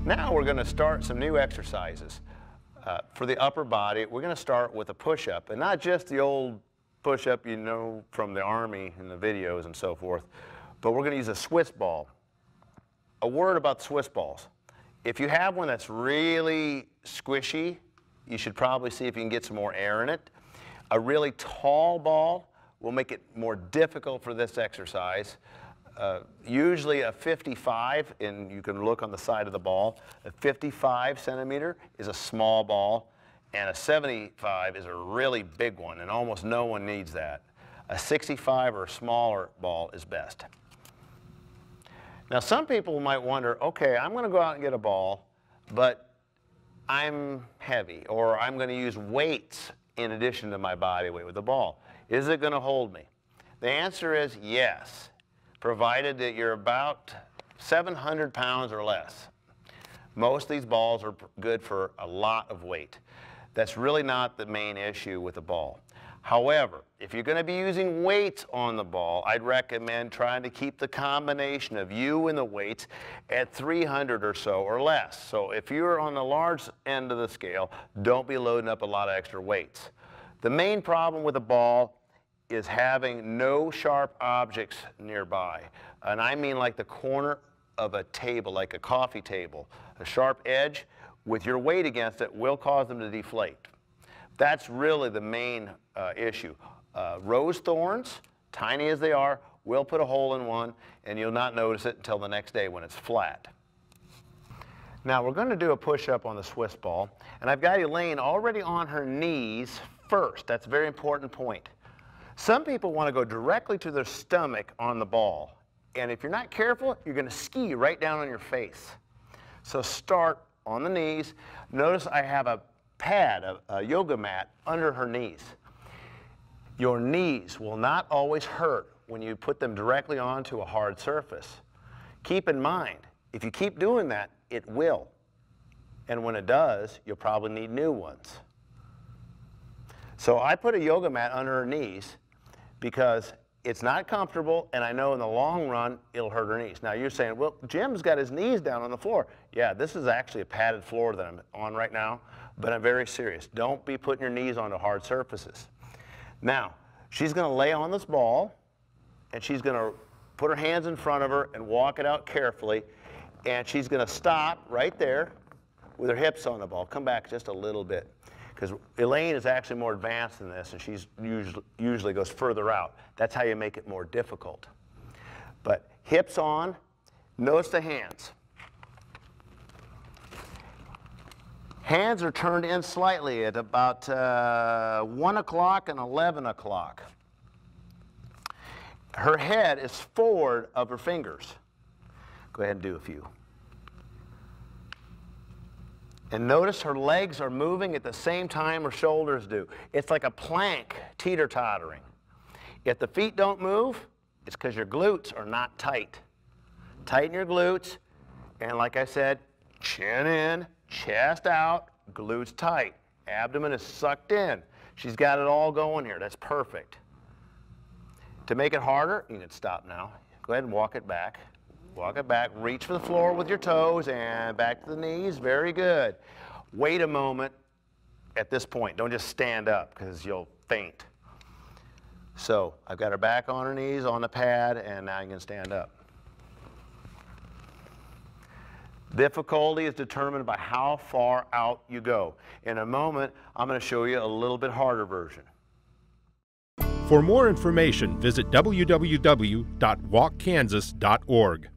Now we're going to start some new exercises. For the upper body, we're going to start with a push-up, and not just the old push-up you know from the Army and the videos and so forth, but we're going to use a Swiss ball. A word about Swiss balls. If you have one that's really squishy, you should probably see if you can get some more air in it. A really tall ball will make it more difficult for this exercise. Usually a 55, and you can look on the side of the ball, a 55 centimeter is a small ball, and a 75 is a really big one, and almost no one needs that. A 65 or a smaller ball is best. Now some people might wonder, okay, I'm going to go out and get a ball, but I'm heavy, or I'm going to use weights in addition to my body weight with the ball. Is it going to hold me? The answer is yes, provided that you're about 700 pounds or less. Most of these balls are good for a lot of weight. That's really not the main issue with the ball. However, if you're going to be using weights on the ball, I'd recommend trying to keep the combination of you and the weights at 300 or so or less. So if you're on the large end of the scale, don't be loading up a lot of extra weights. The main problem with a ball is having no sharp objects nearby. And I mean like the corner of a table, like a coffee table. A sharp edge with your weight against it will cause them to deflate. That's really the main issue. Rose thorns, tiny as they are, will put a hole in one, and you'll not notice it until the next day when it's flat. Now we're going to do a push-up on the Swiss ball, and I've got Elaine already on her knees first. That's a very important point. Some people want to go directly to their stomach on the ball, and if you're not careful, you're going to ski right down on your face. So start on the knees. Notice I have a pad, a yoga mat, under her knees. Your knees will not always hurt when you put them directly onto a hard surface. Keep in mind, if you keep doing that, it will. And when it does, you'll probably need new ones. So I put a yoga mat under her knees because it's not comfortable, and I know in the long run, it'll hurt her knees. Now you're saying, well, Jim's got his knees down on the floor. Yeah, this is actually a padded floor that I'm on right now, but I'm very serious. Don't be putting your knees onto hard surfaces. Now, she's going to lay on this ball, and she's going to put her hands in front of her and walk it out carefully, and she's going to stop right there with her hips on the ball. Come back just a little bit, because Elaine is actually more advanced than this, and she's usually goes further out. That's how you make it more difficult. But hips on, notice the hands. Hands are turned in slightly at about 1 o'clock and 11 o'clock. Her head is forward of her fingers. Go ahead and do a few. And notice her legs are moving at the same time her shoulders do. It's like a plank teeter-tottering. If the feet don't move, it's because your glutes are not tight. Tighten your glutes, and like I said, chin in, chest out, glutes tight. Abdomen is sucked in. She's got it all going here. That's perfect. To make it harder, you can stop now. Go ahead and walk it back. Walk it back. Reach for the floor with your toes and back to the knees. Very good. Wait a moment at this point. Don't just stand up because you'll faint. So I've got her back on her knees on the pad, and now you can stand up. Difficulty is determined by how far out you go. In a moment, I'm going to show you a little bit harder version. For more information, visit www.walkkansas.org.